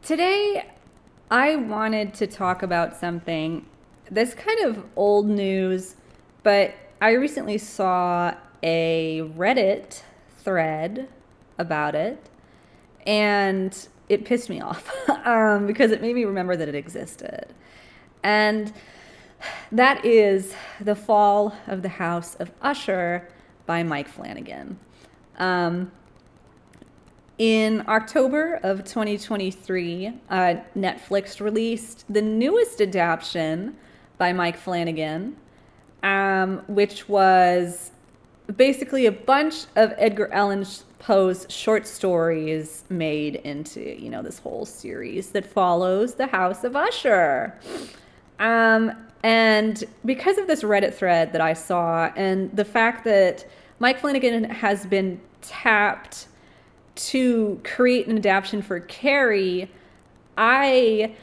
Today, I wanted to talk about something that's kind of old news, but I recently saw a Reddit thread about it, and it pissed me off because it made me remember that it existed. And that is the fall of the House of Usher by Mike Flanagan. Um, In October of 2023, Netflix released the newest adaptation by Mike Flanagan, which was basically a bunch of Edgar Allan Poe's short stories made into, this whole series that follows the House of Usher. And because of this Reddit thread that I saw, and the fact that Mike Flanagan has been tapped to create an adaptation for Carrie, I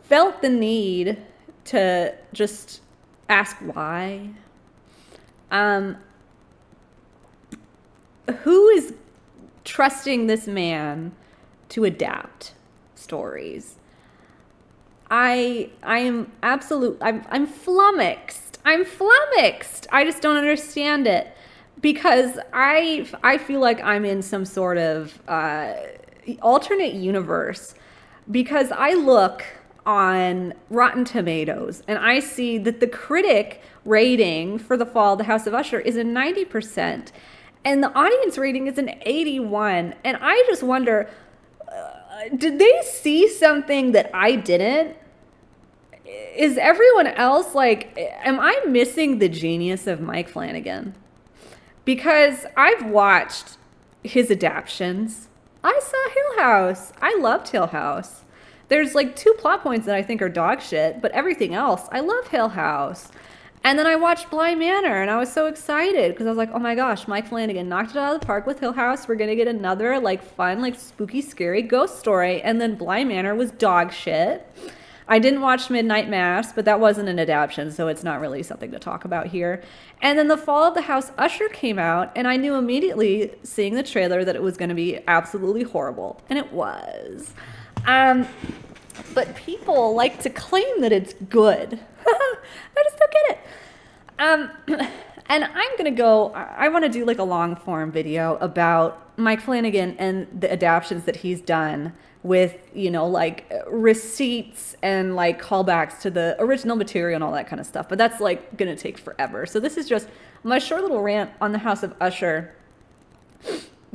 felt the need to just ask why. Um, who is trusting this man to adapt stories? I'm flummoxed. I'm flummoxed. I just don't understand it because I feel like I'm in some sort of alternate universe because I look on Rotten Tomatoes and I see that the critic rating for The Fall of the House of Usher is a 90% and the audience rating is an 81, and I just wonder, did they see something that I didn't? Is everyone else like, am I missing the genius of Mike Flanagan? Because I've watched his adaptions. I saw Hill House. I loved Hill House. There's like two plot points that I think are dog shit, but everything else, I love Hill House. And then I watched Bly Manor, and I was so excited because I was like, oh my gosh, Mike Flanagan knocked it out of the park with Hill House. We're going to get another like fun, like spooky, scary ghost story. And then Bly Manor was dog shit. I didn't watch Midnight Mass, but that wasn't an adaptation, so it's not really something to talk about here. And then The Fall of the House Usher came out, and I knew immediately, seeing the trailer, that it was going to be absolutely horrible. And it was. But people like to claim that it's good. I just don't get it. And I'm going to I want to do like a long form video about Mike Flanagan and the adaptions that he's done with, like receipts and like callbacks to the original material and all that kind of stuff. But that's like going to take forever. So this is just my short little rant on the House of Usher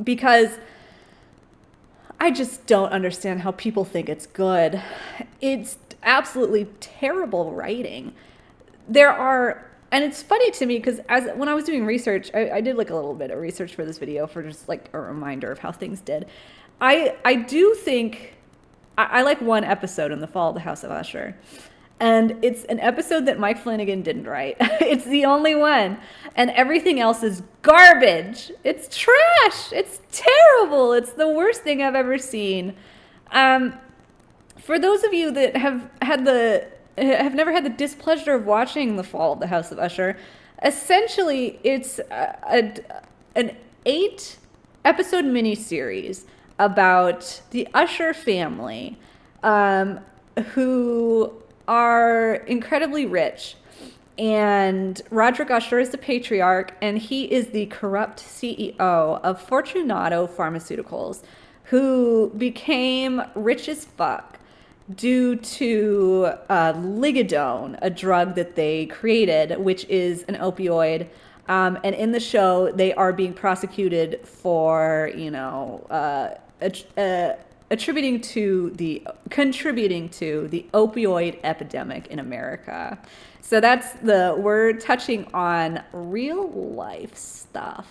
because I just don't understand how people think it's good. It's absolutely terrible writing. And it's funny to me because when I was doing research, I did like a little bit of research for this video for just like a reminder of how things did. I do think I like one episode in The Fall of the House of Usher. And it's an episode that Mike Flanagan didn't write. It's the only one. And everything else is garbage. It's trash. It's terrible. It's the worst thing I've ever seen. For those of you that have never had the displeasure of watching The Fall of the House of Usher, essentially it's an 8-episode miniseries about the Usher family, who are incredibly rich. And Roderick Usher is the patriarch, and he is the corrupt CEO of Fortunato Pharmaceuticals, who became rich as fuck due to ligadone, a drug that they created, which is an opioid. And in the show, they are being prosecuted for, contributing to the opioid epidemic in America. So we're touching on real life stuff,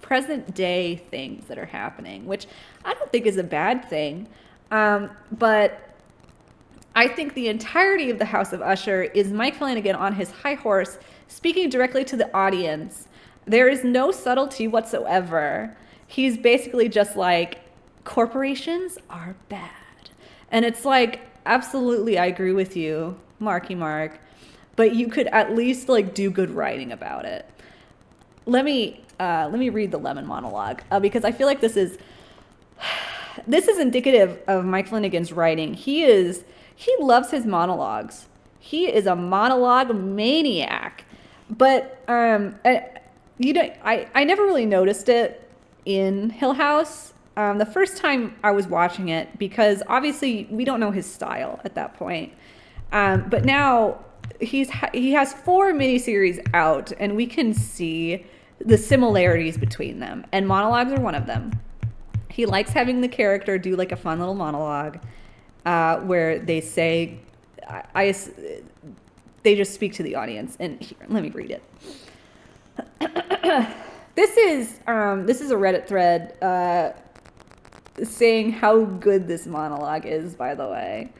present day things that are happening, which I don't think is a bad thing. But I think the entirety of the House of Usher is Mike Flanagan on his high horse, speaking directly to the audience. There is no subtlety whatsoever. He's basically just like, corporations are bad. And it's like, absolutely, I agree with you, Marky Mark, but you could at least like do good writing about it. Let me read the Lemon monologue because I feel like this is this is indicative of Mike Flanagan's writing. He loves his monologues. He is a monologue maniac. But I never really noticed it in Hill House. The first time I was watching it, because obviously we don't know his style at that point. But now he has 4 miniseries out, and we can see the similarities between them. And monologues are one of them. He likes having the character do like a fun little monologue where they say, they just speak to the audience. And here, let me read it. This is a Reddit thread saying how good this monologue is, by the way.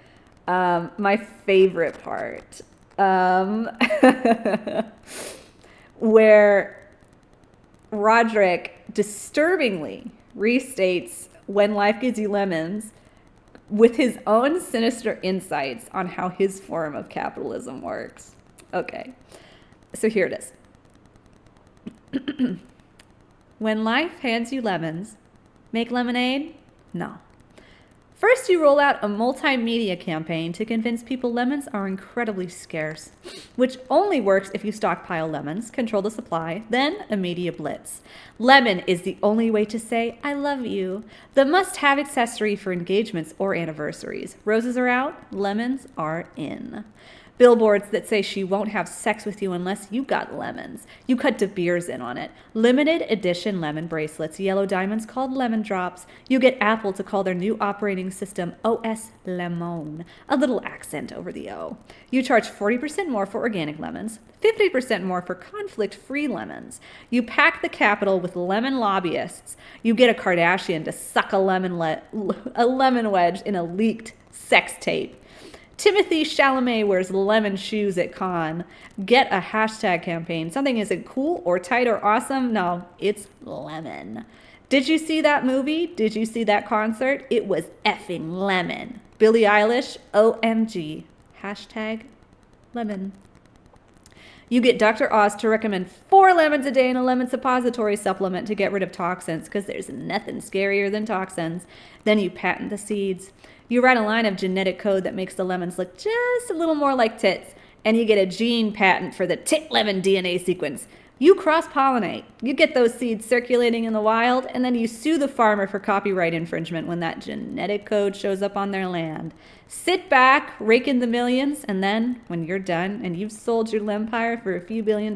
My favorite part. Where Roderick disturbingly restates When Life Gives You Lemons with his own sinister insights on how his form of capitalism works. Okay, so here it is. When life hands you lemons, make lemonade? No. First, you roll out a multimedia campaign to convince people lemons are incredibly scarce, which only works if you stockpile lemons, control the supply, then a media blitz. Lemon is the only way to say, I love you, the must-have accessory for engagements or anniversaries. Roses are out, lemons are in. Billboards that say she won't have sex with you unless you got lemons. You cut De Beers in on it. Limited edition lemon bracelets, yellow diamonds called lemon drops. You get Apple to call their new operating system OS Lemon, a little accent over the O. You charge 40% more for organic lemons, 50% more for conflict-free lemons. You pack the Capitol with lemon lobbyists. You get a Kardashian to suck a lemon wedge in a leaked sex tape. Timothy Chalamet wears lemon shoes at Cannes. Get a hashtag campaign. Something isn't cool or tight or awesome. No, it's lemon. Did you see that movie? Did you see that concert? It was effing lemon. Billie Eilish, OMG. Hashtag lemon. You get Dr. Oz to recommend 4 lemons a day in a lemon suppository supplement to get rid of toxins, because there's nothing scarier than toxins. Then you patent the seeds. You write a line of genetic code that makes the lemons look just a little more like tits, and you get a gene patent for the tit lemon DNA sequence. You cross-pollinate. You get those seeds circulating in the wild, and then you sue the farmer for copyright infringement when that genetic code shows up on their land. Sit back, rake in the millions, and then, when you're done and you've sold your lempire for a few $1 billion,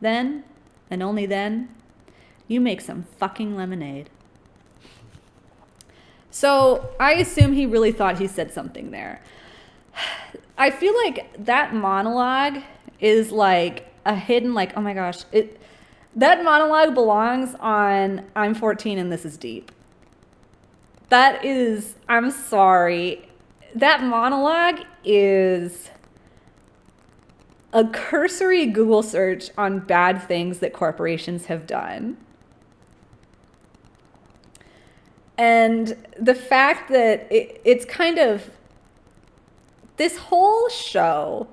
then, and only then, you make some fucking lemonade. So I assume he really thought he said something there. I feel like that monologue is like a hidden, like, oh my gosh, that monologue belongs on I'm 14 and This Is Deep. That is, I'm sorry, that monologue is a cursory Google search on bad things that corporations have done. And the fact that it's kind of, this whole show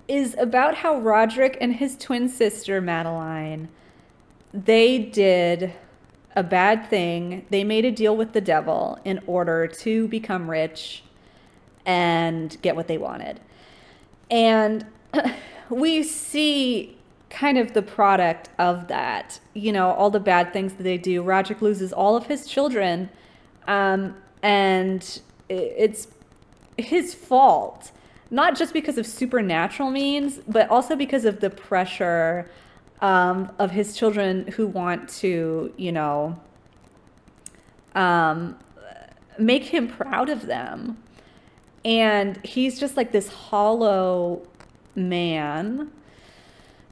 is about how Roderick and his twin sister, Madeline, they did a bad thing. They made a deal with the devil in order to become rich and get what they wanted. And we see kind of the product of that, you know, all the bad things that they do. Roderick loses all of his children, and it's his fault, not just because of supernatural means, but also because of the pressure of his children who want to, you know, make him proud of them. And he's just like this hollow man,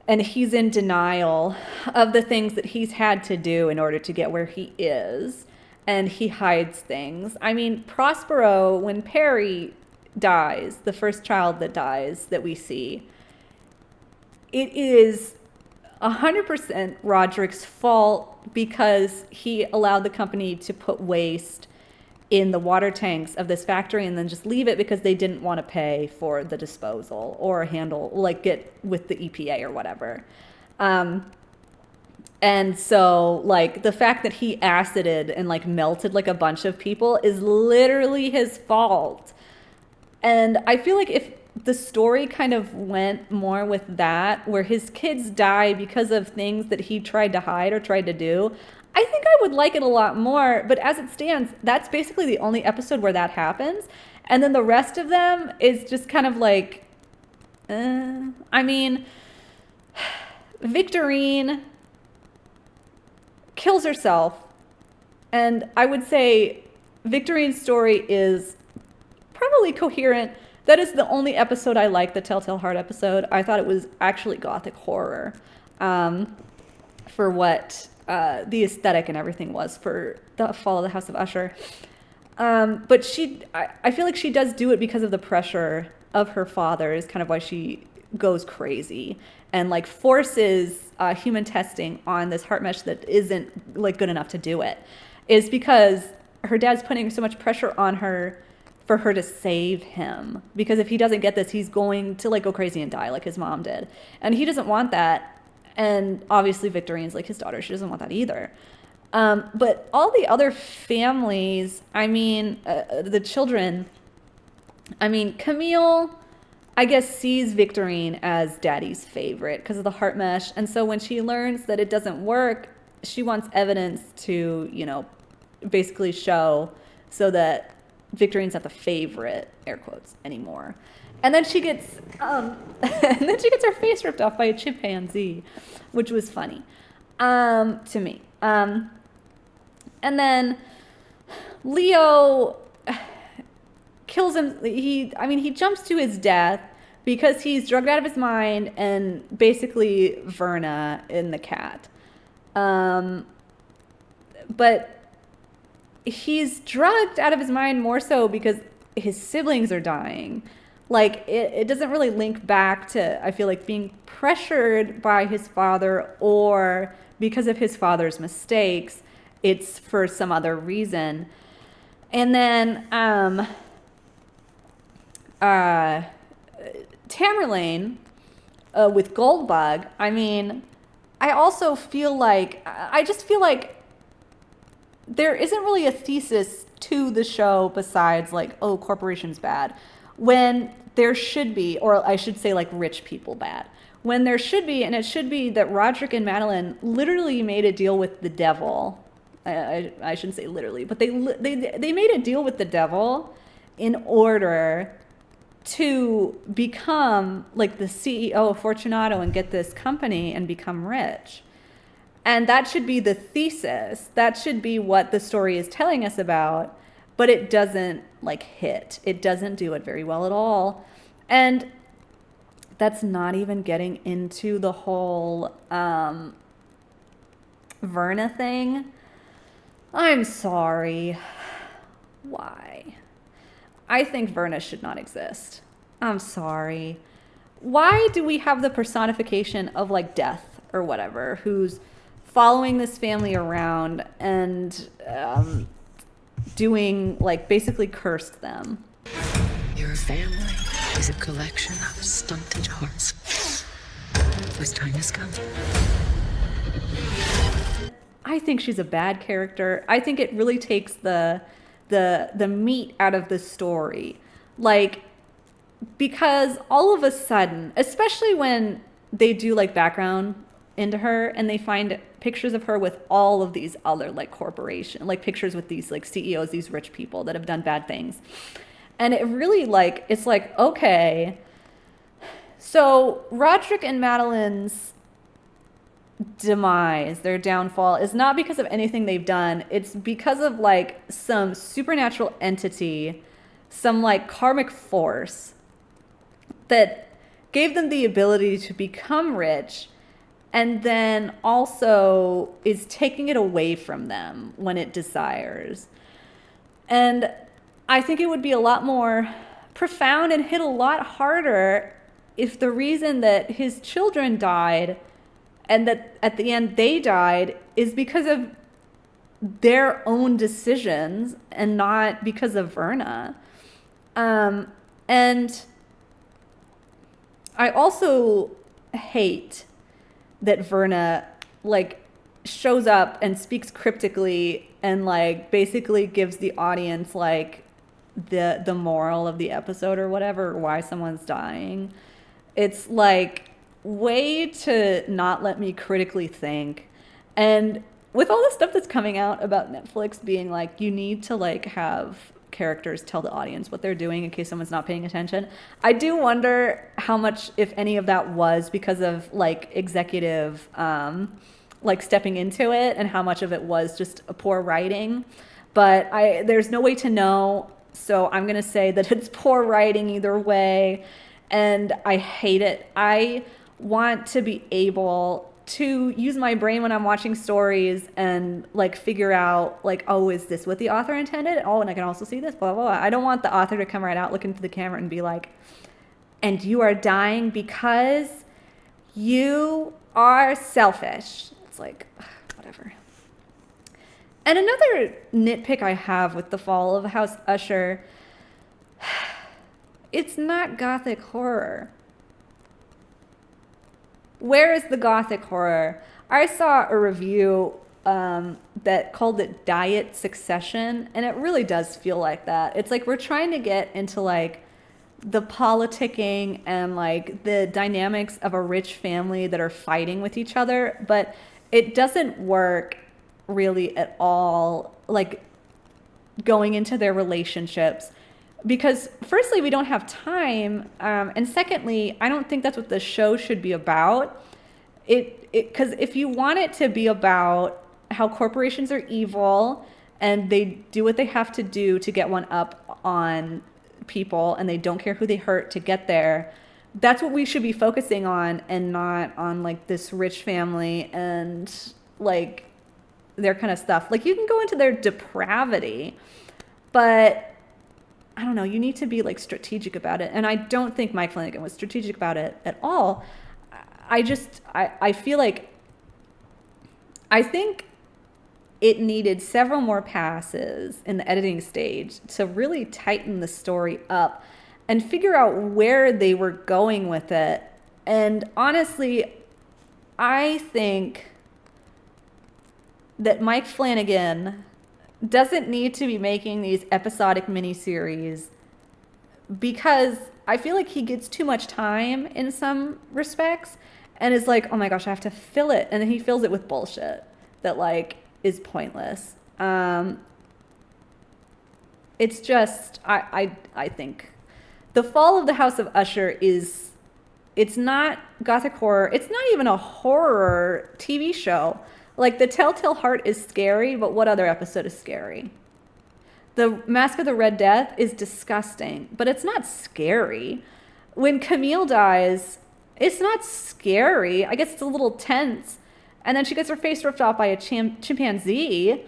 and he's in denial of the things that he's had to do in order to get where he is, and he hides things. I mean, Prospero, when Perry dies, the first child that dies that we see, it is 100% Roderick's fault because he allowed the company to put waste in the water tanks of this factory and then just leave it because they didn't want to pay for the disposal or handle, like, get with the EPA or whatever. And so, like, the fact that he acided and, like, melted, like, a bunch of people is literally his fault. And I feel like if the story kind of went more with that, where his kids die because of things that he tried to hide or tried to do, I think I would like it a lot more. But as it stands, that's basically the only episode where that happens. And then the rest of them is just kind of like, I mean, Victorine kills herself. And I would say Victorine's story is probably coherent. That is the only episode I like, the Telltale Heart episode. I thought it was actually gothic horror for what the aesthetic and everything was for the Fall of the House of Usher. But I feel like she does do it because of the pressure of her father is kind of why she goes crazy and like forces human testing on this heart mesh that isn't like good enough to do it, is because her dad's putting so much pressure on her for her to save him, because if he doesn't get this, he's going to like go crazy and die like his mom did, and he doesn't want that. And obviously Victorine's like his daughter, she doesn't want that either. But all the other families, I mean, the children, I mean, Camille, I guess, sees Victorine as daddy's favorite because of the heart mesh. And so when she learns that it doesn't work, she wants evidence to, you know, basically show so that Victorine's not the favorite, air quotes, anymore. And then she gets, her face ripped off by a chimpanzee, which was funny, to me. And then Leo kills him. He jumps to his death because he's drugged out of his mind, and basically Verna in the cat. But he's drugged out of his mind more so because his siblings are dying. Like, it doesn't really link back to, I feel like, being pressured by his father or because of his father's mistakes. It's for some other reason. And then Tamerlane with Goldbug, I mean, I just feel like there isn't really a thesis to the show besides like, oh, corporations bad, when there should be, or I should say like rich people bad, when there should be, and it should be that Roderick and Madeline literally made a deal with the devil. I shouldn't say literally, but they made a deal with the devil in order to become like the CEO of Fortunato and get this company and become rich. And that should be the thesis. That should be what the story is telling us about, but it doesn't like hit. It doesn't do it very well at all. And that's not even getting into the whole Verna thing. I'm sorry. Why? I think Verna should not exist. I'm sorry. Why do we have the personification of like death or whatever, who's following this family around and doing like basically cursed them? Your family is a collection of stunted hearts whose time has come. I think she's a bad character. I think it really takes the meat out of the story. Like, because all of a sudden, especially when they do like background into her and they find pictures of her with all of these other like corporation, like pictures with these like CEOs, these rich people that have done bad things. And it really like, it's like, okay, so Roderick and Madeline's demise, their downfall, is not because of anything they've done. It's because of like some supernatural entity, some like karmic force that gave them the ability to become rich, and then also is taking it away from them when it desires. And I think it would be a lot more profound and hit a lot harder if the reason that his children died and that at the end they died is because of their own decisions and not because of Verna. And I also hate that Verna like shows up and speaks cryptically and like basically gives the audience like the moral of the episode or whatever, or why someone's dying. It's like way to not let me critically think. And with all the stuff that's coming out about Netflix being like, you need to like have characters tell the audience what they're doing in case someone's not paying attention, I do wonder how much, if any of that was because of like executive like stepping into it, and how much of it was just a poor writing. But there's no way to know, so I'm gonna say that it's poor writing either way, and I hate it. I want to be able to use my brain when I'm watching stories and like figure out like, oh, is this what the author intended? Oh, and I can also see this, blah, blah, blah. I don't want the author to come right out looking to the camera and be like, and you are dying because you are selfish. It's like, whatever. And another nitpick I have with the fall of House Usher, it's not gothic horror. Where is the gothic horror? I saw a review that called it Diet Succession, and it really does feel like that. It's like we're trying to get into like the politicking and like the dynamics of a rich family that are fighting with each other, but it doesn't work really at all, like going into their relationships. Because firstly, we don't have time, and secondly, I don't think that's what the show should be about. Because if you want it to be about how corporations are evil and they do what they have to do to get one up on people, and they don't care who they hurt to get there, that's what we should be focusing on, and not on like this rich family and like their kind of stuff. Like, you can go into their depravity, but I don't know, you need to be like strategic about it. And I don't think Mike Flanagan was strategic about it at all. I feel like, I think it needed several more passes in the editing stage to really tighten the story up and figure out where they were going with it. And honestly, I think that Mike Flanagan doesn't need to be making these episodic miniseries, because I feel like he gets too much time in some respects and is like, oh my gosh, I have to fill it. And then he fills it with bullshit that like is pointless. It's just, I think the fall of the House of Usher it's not gothic horror. It's not even a horror TV show. Like, The Telltale Heart is scary, but what other episode is scary? The Mask of the Red Death is disgusting, but it's not scary. When Camille dies, it's not scary. I guess it's a little tense. And then she gets her face ripped off by a chimpanzee.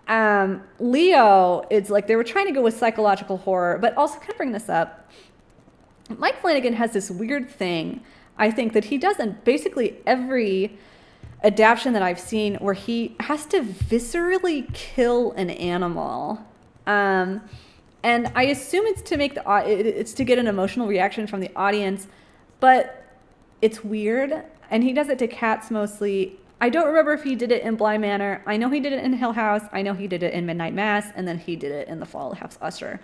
Leo, it's like they were trying to go with psychological horror, but also, can I bring this up? Mike Flanagan has this weird thing, I think, that he does in basically every adaptation that I've seen, where he has to viscerally kill an animal. And I assume it's to make it's to get an emotional reaction from the audience, but it's weird. And he does it to cats mostly. I don't remember if he did it in Bly Manor. I know he did it in Hill House. I know he did it in Midnight Mass, and then he did it in The Fall of House Usher.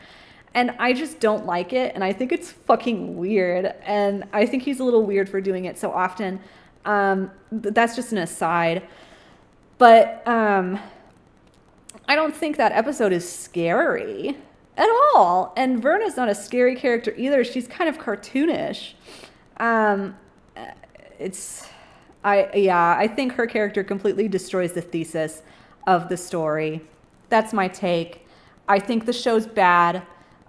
And I just don't like it, and I think it's fucking weird. And I think he's a little weird for doing it so often. That's just an aside. But I don't think that episode is scary at all. And Verna's not a scary character either. She's kind of cartoonish. I think her character completely destroys the thesis of the story. That's my take. I think the show's bad.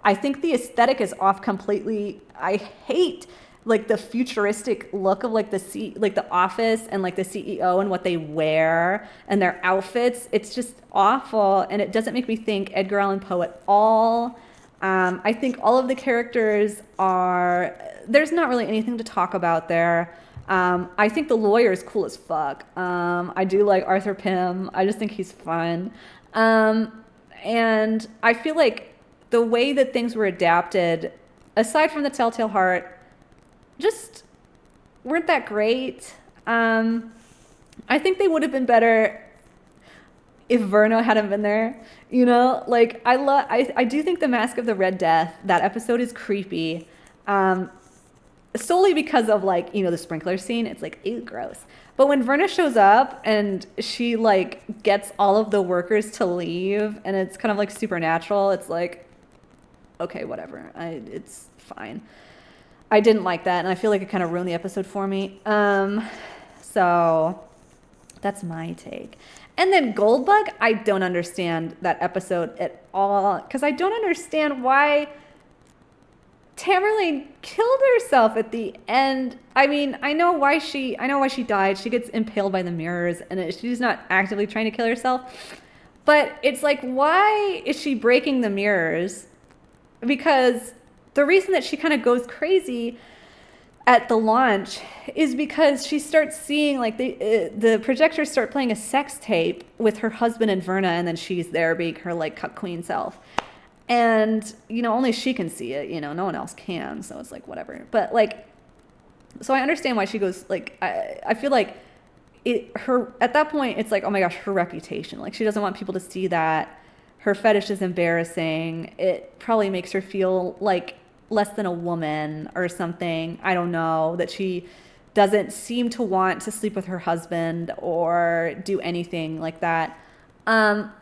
I think the aesthetic is off completely. I hate like the futuristic look of like the office and like the CEO and what they wear and their outfits. It's just awful, and it doesn't make me think Edgar Allan Poe at all. I think all of the characters there's not really anything to talk about there. I think the lawyer is cool as fuck. I do like Arthur Pym. I just think he's fun. And I feel like the way that things were adapted, aside from The Telltale Heart, just weren't that great. I think they would have been better if Verna hadn't been there, you know, like I do think the Mask of the Red Death, that episode is creepy, solely because of like, you know, the sprinkler scene. It's like, ew, gross. But when Verna shows up and she like gets all of the workers to leave and it's kind of like supernatural, it's like, okay, whatever. It's fine. I didn't like that, and I feel like it kind of ruined the episode for me. So that's my take. And then Goldbug, I don't understand that episode at all, because I don't understand why Tamerlane killed herself at the end. I mean, I know why she died. She gets impaled by the mirrors, and she's not actively trying to kill herself. But it's like, why is she breaking the mirrors? Because the reason that she kind of goes crazy at the launch is because she starts seeing like the projectors start playing a sex tape with her husband and Verna, and then she's there being her like cuck queen self. And, you know, only she can see it, you know, no one else can. So it's like, whatever. But like, so I understand why she goes, like, I feel like at that point, it's like, oh my gosh, her reputation. Like, she doesn't want people to see that. Her fetish is embarrassing. It probably makes her feel like less than a woman or something. I don't know, that she doesn't seem to want to sleep with her husband or do anything like that. But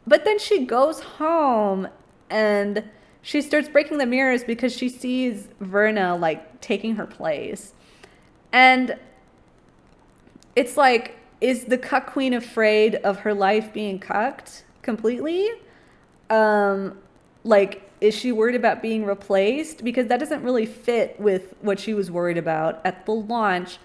then she goes home and she starts breaking the mirrors because she sees Verna like taking her place. And it's like, is the cuck queen afraid of her life being cucked completely? Like, is she worried about being replaced? Because that doesn't really fit with what she was worried about at the launch.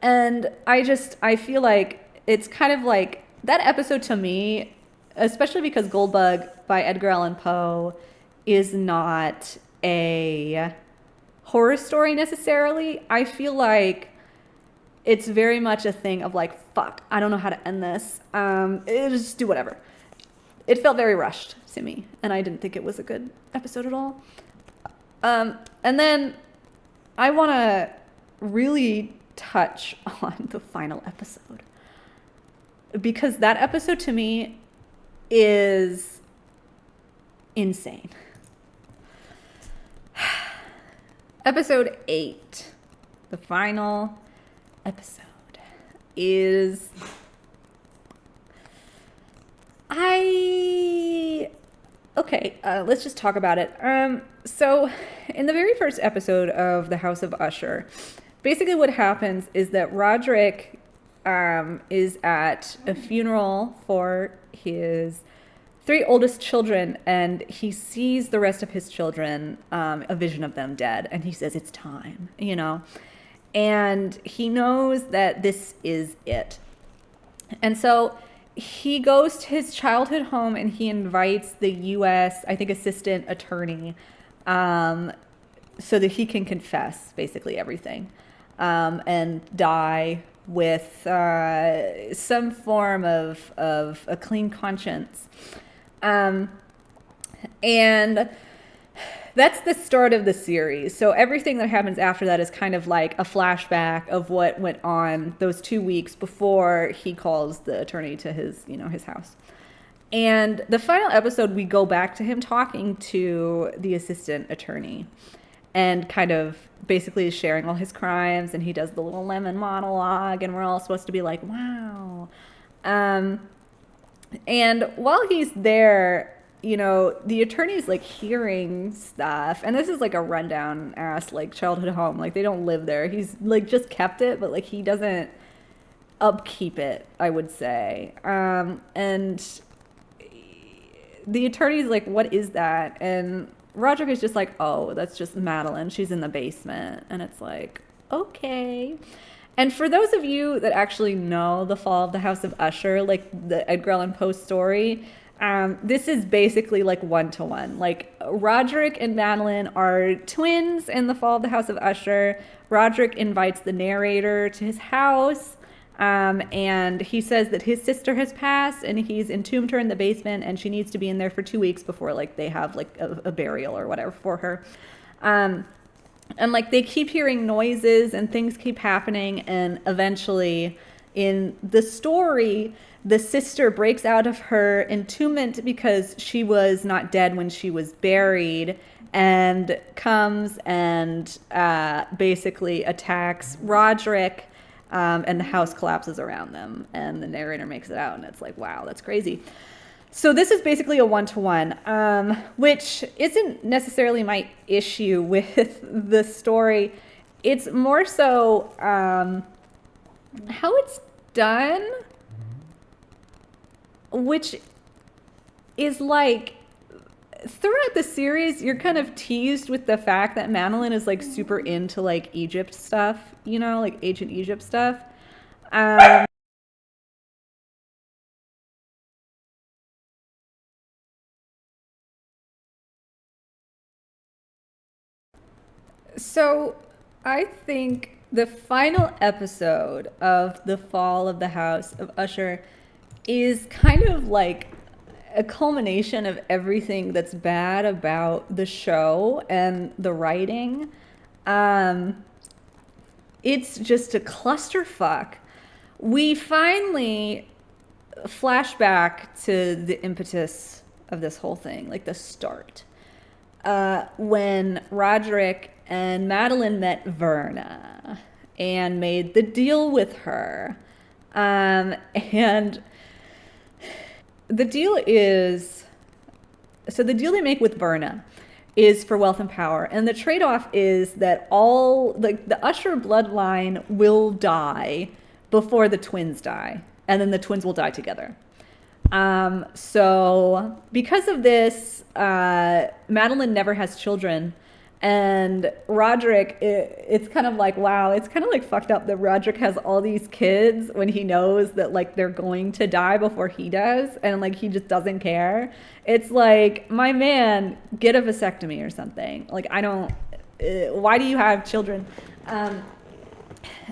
And I feel like it's kind of like that episode to me, especially because Goldbug by Edgar Allan Poe is not a horror story necessarily. I feel like it's very much a thing of like, fuck, I don't know how to end this. Just do whatever. It felt very rushed to me, and I didn't think it was a good episode at all. And then I want to really touch on the final episode, because that episode to me is insane. Episode 8, the final episode, is... Okay, let's just talk about it. So in the very first episode of The House of Usher, basically what happens is that Roderick is at a funeral for his 3 oldest children, and he sees the rest of his children, a vision of them dead, and he says, it's time, you know? And he knows that this is it. And so he goes to his childhood home and he invites the U.S., I think, assistant attorney, so that he can confess basically everything, and die with some form of a clean conscience. And that's the start of the series. So everything that happens after that is kind of like a flashback of what went on those 2 weeks before he calls the attorney to his, you know, his house. And the final episode, we go back to him talking to the assistant attorney and kind of basically sharing all his crimes. And he does the little lemon monologue, and we're all supposed to be like, wow. And while he's there, you know, the attorney's like hearing stuff, and this is like a rundown ass like childhood home. Like, they don't live there. He's like just kept it, but like he doesn't upkeep it, I would say. And the attorney's like, what is that? And Roderick is just like, oh, that's just Madeline. She's in the basement. And it's like, okay. And for those of you that actually know the fall of the House of Usher, like the Edgar Allan Poe story, this is basically like 1-to-1. Like, Roderick and Madeline are twins in the fall of the House of Usher. Roderick invites the narrator to his house, and he says that his sister has passed and he's entombed her in the basement and she needs to be in there for 2 weeks before like they have like a burial or whatever for her. And like they keep hearing noises and things keep happening, and eventually In the story, the sister breaks out of her entombment because she was not dead when she was buried, and comes and basically attacks Roderick, and the house collapses around them. And the narrator makes it out, and it's like, wow, that's crazy. So this is basically a one-to-one, which isn't necessarily my issue with the story. It's more so how it's done, which is like, throughout the series, you're kind of teased with the fact that Madeline is like super into like Egypt stuff, like ancient Egypt stuff. Um, so I think the final episode of The Fall of the House of Usher is kind of like a culmination of everything that's bad about the show and the writing. Um, it's just a clusterfuck. We finally flash back to the impetus of this whole thing, like the start. When Roderick and Madeline met Verna and made the deal with her. And the deal is, so the deal they make with Verna is for wealth and power. And the trade-off is that all, like, the Usher bloodline will die before the twins die. And then the twins will die together. So because of this, Madeline never has children. And Roderick, it's kind of like, wow, it's kind of like fucked up that Roderick has all these kids when he knows that like they're going to die before he does. And like, he just doesn't care. It's like, my man, get a vasectomy or something. Like, I don't, why do you have children?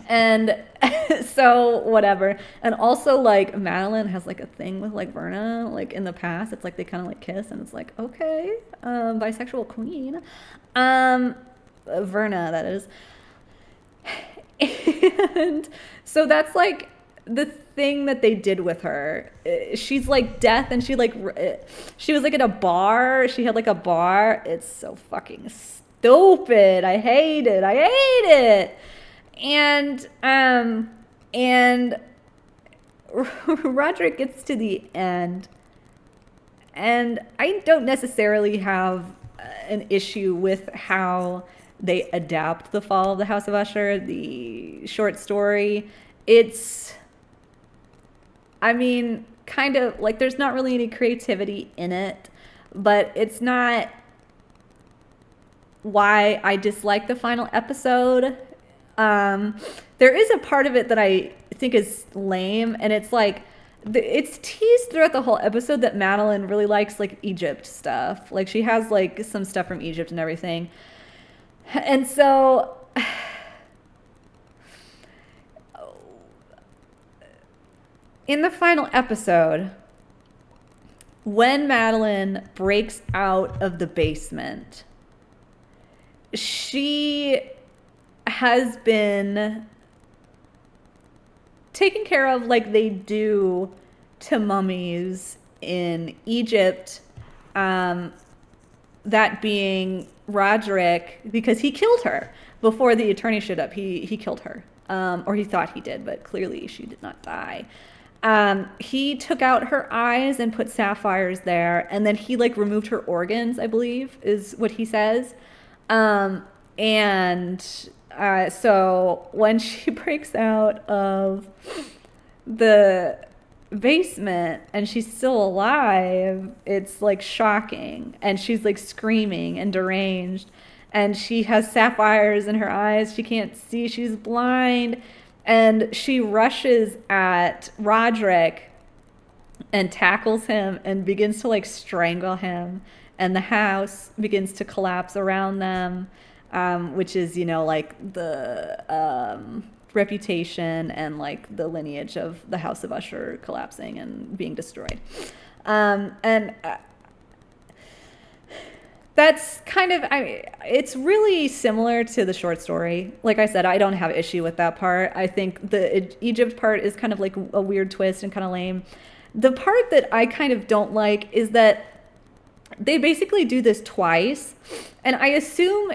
And so whatever. And also like Madeline has like a thing with like Verna, like in the past, it's like they kind of like kiss, and it's like, okay, bisexual queen. Verna, that is. And so that's like the thing that they did with her. She's like death, and she was like at a bar. She had like a bar. It's so fucking stupid. I hate it. I hate it. And Roderick gets to the end, and I don't necessarily have an issue with how they adapt The Fall of the House of Usher, the short story. It's, I mean, kind of like, there's not really any creativity in it, but it's not why I dislike the final episode. There is a part of it that I think is lame, and it's like, it's teased throughout the whole episode that Madeline really likes like Egypt stuff. Like, she has like some stuff from Egypt and everything. And so in the final episode, when Madeline breaks out of the basement, she has been taken care of like they do to mummies in Egypt. That being Roderick, because he killed her before the attorney showed up. He killed her, or he thought he did, but clearly she did not die. He took out her eyes and put sapphires there, and then he like removed her organs, I believe is what he says. So when she breaks out of the basement and she's still alive, it's like shocking, and she's like screaming and deranged, and she has sapphires in her eyes. She can't see, she's blind, and she rushes at Roderick and tackles him and begins to like strangle him, and the house begins to collapse around them, which is, like the reputation and like the lineage of the House of Usher collapsing and being destroyed. And that's kind of, it's really similar to the short story. Like I said, I don't have issue with that part. I think the Egypt part is kind of like a weird twist and kind of lame. The part that I kind of don't like is that they basically do this twice, and I assume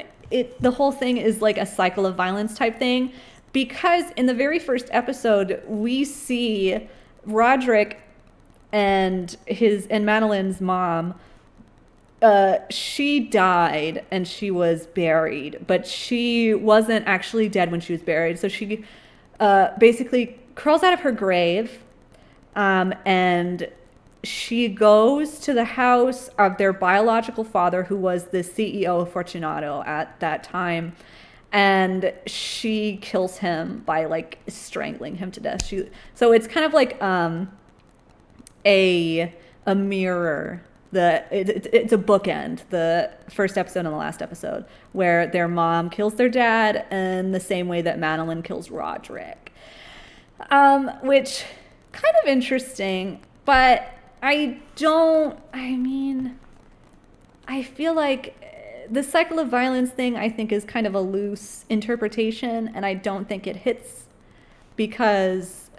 the whole thing is like a cycle of violence type thing, because in the very first episode we see Roderick and Madeline's mom. She died and she was buried, but she wasn't actually dead when she was buried. So she basically crawls out of her grave, and she goes to the house of their biological father, who was the CEO of Fortunato at that time, and she kills him by like strangling him to death. So it's kind of like a mirror. It's a bookend, the first episode and the last episode, where their mom kills their dad in the same way that Madeline kills Roderick. Which kind of interesting, but I feel like the cycle of violence thing, I think, is kind of a loose interpretation, and I don't think it hits because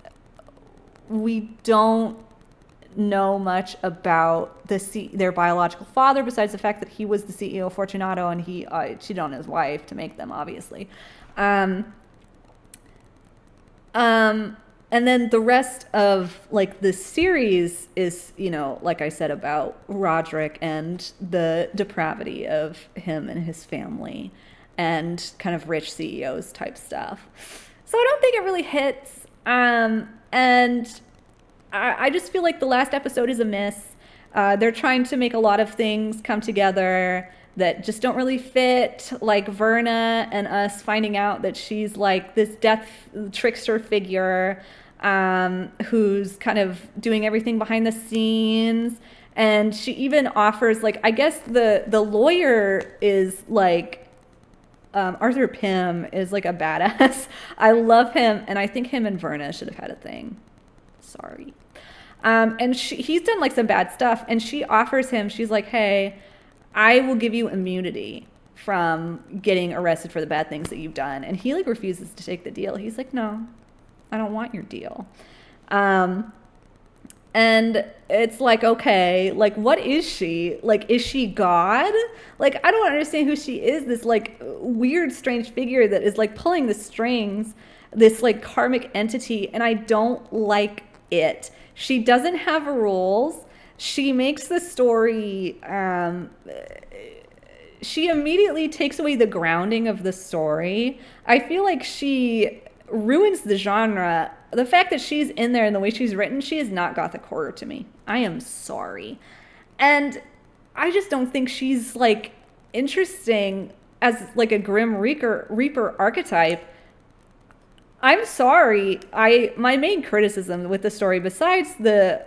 we don't know much about their biological father besides the fact that he was the CEO of Fortunato and he cheated on his wife to make them, obviously. And then the rest of like the series is, like I said, about Roderick and the depravity of him and his family and kind of rich CEOs type stuff. So I don't think it really hits. And I just feel like the last episode is a miss. They're trying to make a lot of things come together that just don't really fit, like Verna and us finding out that she's like this death trickster figure who's kind of doing everything behind the scenes. And she even offers, like, I guess the lawyer is like, Arthur Pym is like a badass. I love him, and I think him and Verna should have had a thing. Sorry. And he's done like some bad stuff, and she offers him, she's like, hey, I will give you immunity from getting arrested for the bad things that you've done. And he like refuses to take the deal. He's like, no, I don't want your deal. And it's like, okay, like, what is she? Like, is she God? Like, I don't understand who she is. This like weird, strange figure that is like pulling the strings, this like karmic entity. And I don't like it. She doesn't have rules. She makes the story, she immediately takes away the grounding of the story. I feel like she ruins the genre. The fact that she's in there and the way she's written, she is not gothic horror to me. I am sorry. And I just don't think she's like interesting as like a Grim Reaper archetype. I'm sorry. My main criticism with the story, besides the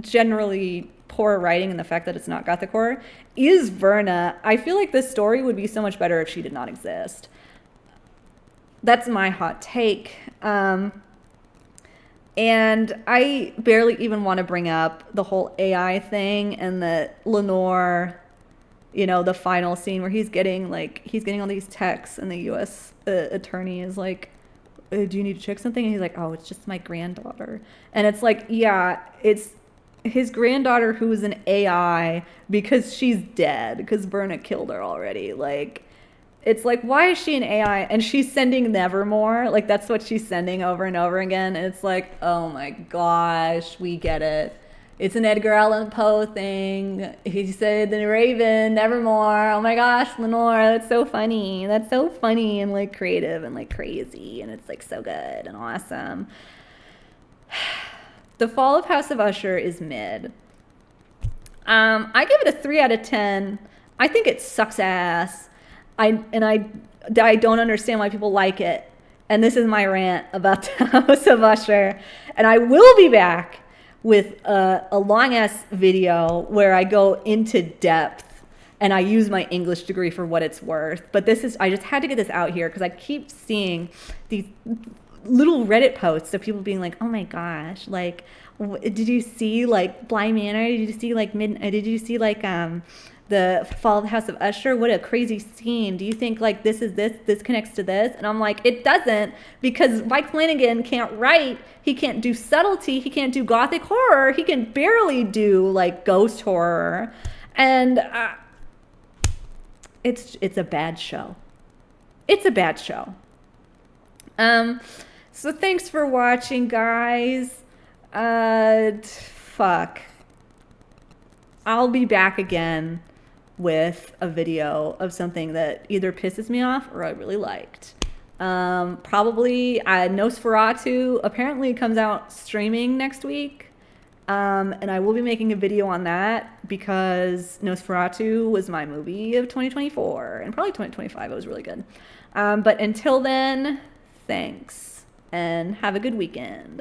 generally poor writing and the fact that it's not gothic horror, is Verna. I feel like this story would be so much better if she did not exist. That's my hot take. And I barely even want to bring up the whole AI thing and the Lenore, the final scene where he's getting all these texts and the U.S. attorney is like, do you need to check something? And he's like, oh, it's just my granddaughter. And it's like, yeah, it's his granddaughter who is an AI because she's dead, because Verna killed her already. Like, it's like, why is she an AI? And she's sending Nevermore. Like, that's what she's sending over and over again. And it's like, oh my gosh, we get it. It's an Edgar Allan Poe thing. He said the Raven, Nevermore. Oh my gosh, Lenore, that's so funny. That's so funny and like creative and like crazy. And it's like so good and awesome. The Fall of House of Usher is mid. I give it a 3 out of 10. I think it sucks ass. I don't understand why people like it. And this is my rant about the House of Usher. And I will be back with a long-ass video where I go into depth and I use my English degree for what it's worth. But I just had to get this out here because I keep seeing these little Reddit posts of people being like, oh my gosh, like, did you see like Bly Manor? Did you see like the Fall of the House of Usher. What a crazy scene. Do you think like this connects to this? And I'm like, it doesn't, because Mike Flanagan can't write. He can't do subtlety. He can't do gothic horror. He can barely do like ghost horror. And it's a bad show. It's a bad show. So thanks for watching, guys. Fuck. I'll be back again with a video of something that either pisses me off or I really liked. Probably Nosferatu apparently comes out streaming next week. And I will be making a video on that because Nosferatu was my movie of 2024 and probably 2025. It was really good. But until then, thanks and have a good weekend.